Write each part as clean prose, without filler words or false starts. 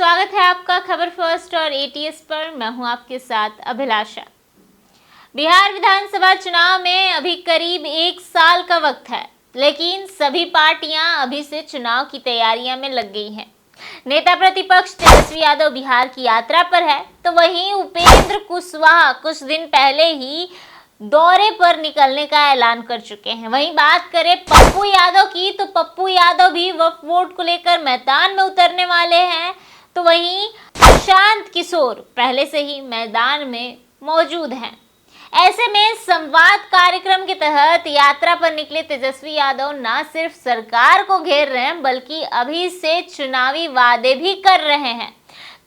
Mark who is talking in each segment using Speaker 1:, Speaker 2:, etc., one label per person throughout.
Speaker 1: स्वागत है आपका खबर फर्स्ट और एटीएस पर। मैं हूं आपके साथ अभिलाषा। बिहार विधानसभा चुनाव में अभी करीब 1 साल का वक्त है, लेकिन सभी पार्टियां अभी से चुनाव की तैयारियां में लग गई हैं। नेता प्रतिपक्ष तेजस्वी यादव बिहार की यात्रा पर है, तो वहीं उपेंद्र कुशवाहा कुछ दिन पहले ही दौरे पर निकलने का ऐलान कर चुके हैं। वहीं बात करें पप्पू यादव की, तो पप्पू यादव भी वक्फ बोर्ड को लेकर मैदान में उतरने वाले हैं। तो वहीं प्रशांत किशोर पहले से ही मैदान में मौजूद हैं। ऐसे में संवाद कार्यक्रम के तहत यात्रा पर निकले तेजस्वी यादव न सिर्फ सरकार को घेर रहे हैं, बल्कि अभी से चुनावी वादे भी कर रहे हैं।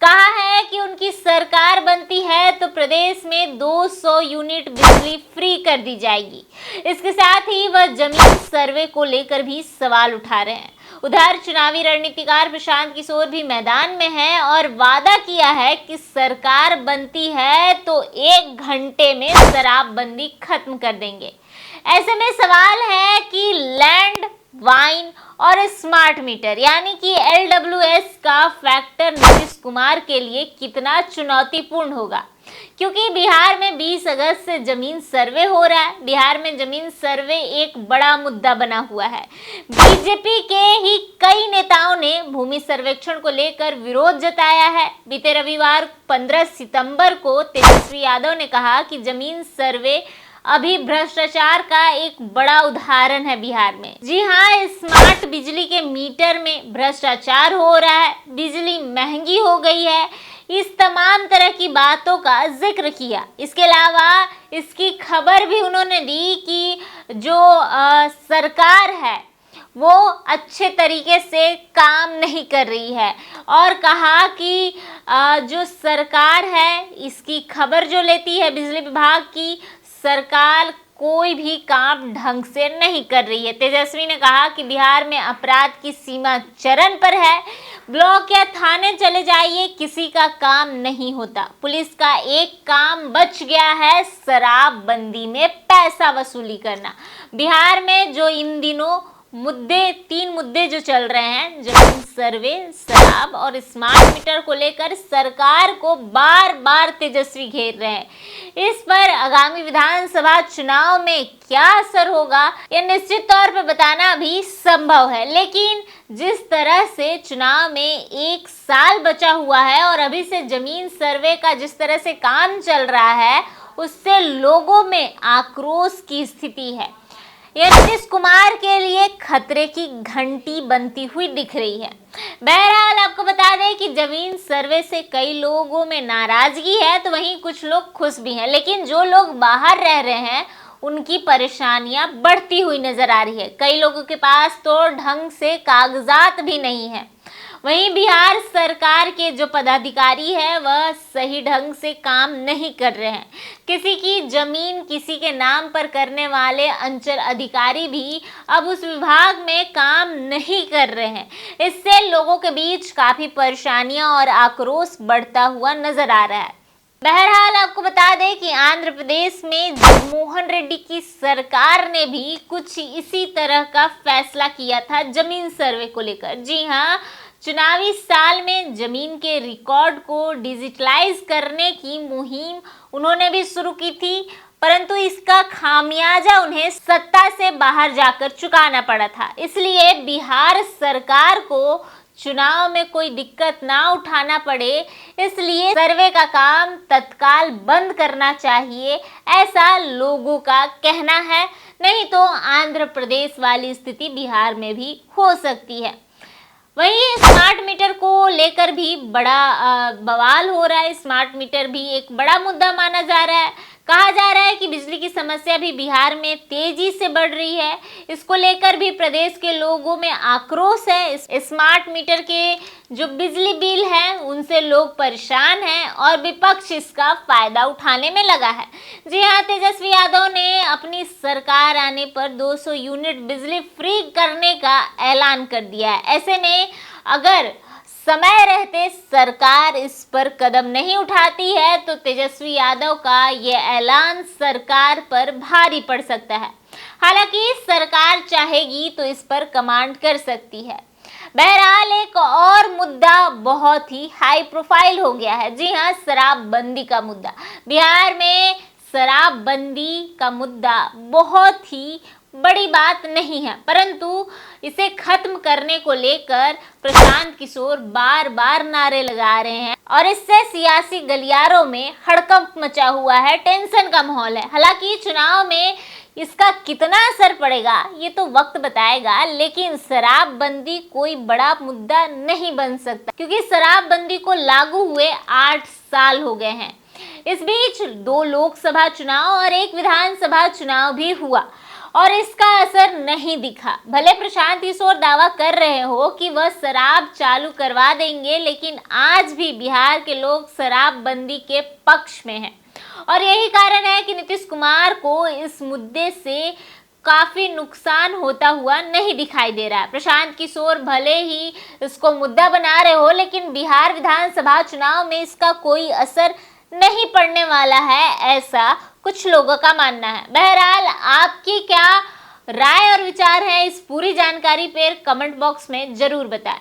Speaker 1: कहा है कि उनकी सरकार बनती है तो प्रदेश में 200 यूनिट बिजली फ्री कर दी जाएगी। इसके साथ ही वह जमीन सर्वे को लेकर भी सवाल उठा रहे हैं। उधर चुनावी रणनीतिकार प्रशांत किशोर भी मैदान में हैं और वादा किया है कि सरकार बनती है तो 1 घंटे में शराबबंदी खत्म कर देंगे। ऐसे में सवाल है कि लैंड वाइन और स्मार्ट मीटर यानी कि LWS का फैक्टर नीतीश कुमार के लिए कितना चुनौतीपूर्ण होगा, क्योंकि बिहार में 20 अगस्त से जमीन सर्वे हो रहा है। बिहार में जमीन सर्वे एक बड़ा मुद्दा बना हुआ है। बीजेपी के ही कई नेताओं ने भूमि सर्वेक्षण को लेकर विरोध जताया है। बीते रविवार 15 सितंबर को तेजस्वी यादव ने कहा कि जमीन सर्वे अभी भ्रष्टाचार का एक बड़ा उदाहरण है बिहार में। जी हाँ, स्मार्ट बिजली के मीटर में भ्रष्टाचार हो रहा है, बिजली महंगी हो गई है। इस तमाम तरह की बातों का जिक्र किया। इसके अलावा इसकी खबर भी उन्होंने दी कि जो सरकार है वो अच्छे तरीके से काम नहीं कर रही है, और कहा कि जो सरकार है इसकी खबर जो लेती है बिजली विभाग की, सरकार कोई भी काम ढंग से नहीं कर रही है। तेजस्वी ने कहा कि बिहार में अपराध की सीमा चरम पर है। ब्लॉक या थाने चले जाइए, किसी का काम नहीं होता। पुलिस का एक काम बच गया है, शराबबंदी में पैसा वसूली करना। बिहार में जो इन दिनों 3 मुद्दे जो चल रहे हैं, जमीन सर्वे, शराब और स्मार्ट मीटर को लेकर सरकार को बार बार तेजस्वी घेर रहे हैं। इस पर आगामी विधानसभा चुनाव में क्या असर होगा, यह निश्चित तौर पर बताना भी संभव है। लेकिन जिस तरह से चुनाव में 1 साल बचा हुआ है और अभी से जमीन सर्वे का जिस तरह से काम चल रहा है, उससे लोगों में आक्रोश की स्थिति है। यह नीतीश कुमार के लिए खतरे की घंटी बनती हुई दिख रही है। बहरहाल आपको बता दें कि जमीन सर्वे से कई लोगों में नाराजगी है, तो वहीं कुछ लोग खुश भी हैं। लेकिन जो लोग बाहर रह रहे हैं उनकी परेशानियां बढ़ती हुई नजर आ रही है। कई लोगों के पास तो ढंग से कागजात भी नहीं है। वहीं बिहार सरकार के जो पदाधिकारी है वह सही ढंग से काम नहीं कर रहे हैं। किसी की जमीन किसी के नाम पर करने वाले अंचल अधिकारी भी अब उस विभाग में काम नहीं कर रहे हैं। इससे लोगों के बीच काफी परेशानियां और आक्रोश बढ़ता हुआ नजर आ रहा है। बहरहाल आपको बता दें कि आंध्र प्रदेश में जगनमोहन रेड्डी की सरकार ने भी कुछ इसी तरह का फैसला किया था जमीन सर्वे को लेकर। जी हाँ, चुनावी साल में जमीन के रिकॉर्ड को डिजिटलाइज करने की मुहिम उन्होंने भी शुरू की थी, परंतु इसका खामियाजा उन्हें सत्ता से बाहर जाकर चुकाना पड़ा था। इसलिए बिहार सरकार को चुनाव में कोई दिक्कत ना उठाना पड़े, इसलिए सर्वे का काम तत्काल बंद करना चाहिए, ऐसा लोगों का कहना है। नहीं तो आंध्र प्रदेश वाली स्थिति बिहार में भी हो सकती है। वहीं स्मार्ट मीटर को लेकर भी बड़ा बवाल हो रहा है। स्मार्ट मीटर भी एक बड़ा मुद्दा माना जा रहा है। कहा जा रहा है कि बिजली की समस्या भी बिहार में तेजी से बढ़ रही है। इसको लेकर भी प्रदेश के लोगों में आक्रोश है। स्मार्ट मीटर के जो बिजली बिल है उनसे लोग परेशान हैं और विपक्ष इसका फायदा उठाने में लगा है। जी हाँ, तेजस्वी यादव ने अपनी सरकार आने पर 200 यूनिट बिजली फ्री करने का ऐलान कर दिया है। ऐसे में अगर समय रहते सरकार इस पर कदम नहीं उठाती है तो तेजस्वी यादव का ये ऐलान सरकार पर भारी पड़ सकता है। हालांकि सरकार चाहेगी तो इस पर कमांड कर सकती है। बहरहाल एक और मुद्दा बहुत ही हाई प्रोफाइल हो गया है। जी हाँ, शराबबंदी का मुद्दा। बिहार में शराबबंदी का मुद्दा बहुत ही बड़ी बात नहीं है, परंतु इसे खत्म करने को लेकर प्रशांत किशोर बार बार नारे लगा रहे हैं और इससे सियासी गलियारों में हड़कंप मचा हुआ है, टेंशन का माहौल है। हालांकि चुनाव में इसका कितना असर पड़ेगा ये तो वक्त बताएगा, लेकिन शराबबंदी कोई बड़ा मुद्दा नहीं बन सकता क्योंकि शराबबंदी को लागू हुए 8 साल हो गए हैं। इस बीच 2 लोकसभा चुनाव और 1 विधानसभा चुनाव भी हुआ और इसका असर नहीं दिखा। भले प्रशांत किशोर दावा कर रहे हो कि वह शराब चालू करवा देंगे, लेकिन आज भी बिहार के लोग शराबबंदी के पक्ष में हैं और यही कारण है कि नीतीश कुमार को इस मुद्दे से काफी नुकसान होता हुआ नहीं दिखाई दे रहा है। प्रशांत किशोर भले ही इसको मुद्दा बना रहे हो, लेकिन बिहार विधानसभा चुनाव में इसका कोई असर नहीं पड़ने वाला है, ऐसा कुछ लोगों का मानना है। बहरहाल आपकी क्या राय और विचार है इस पूरी जानकारी पर कमेंट बॉक्स में जरूर बताएं।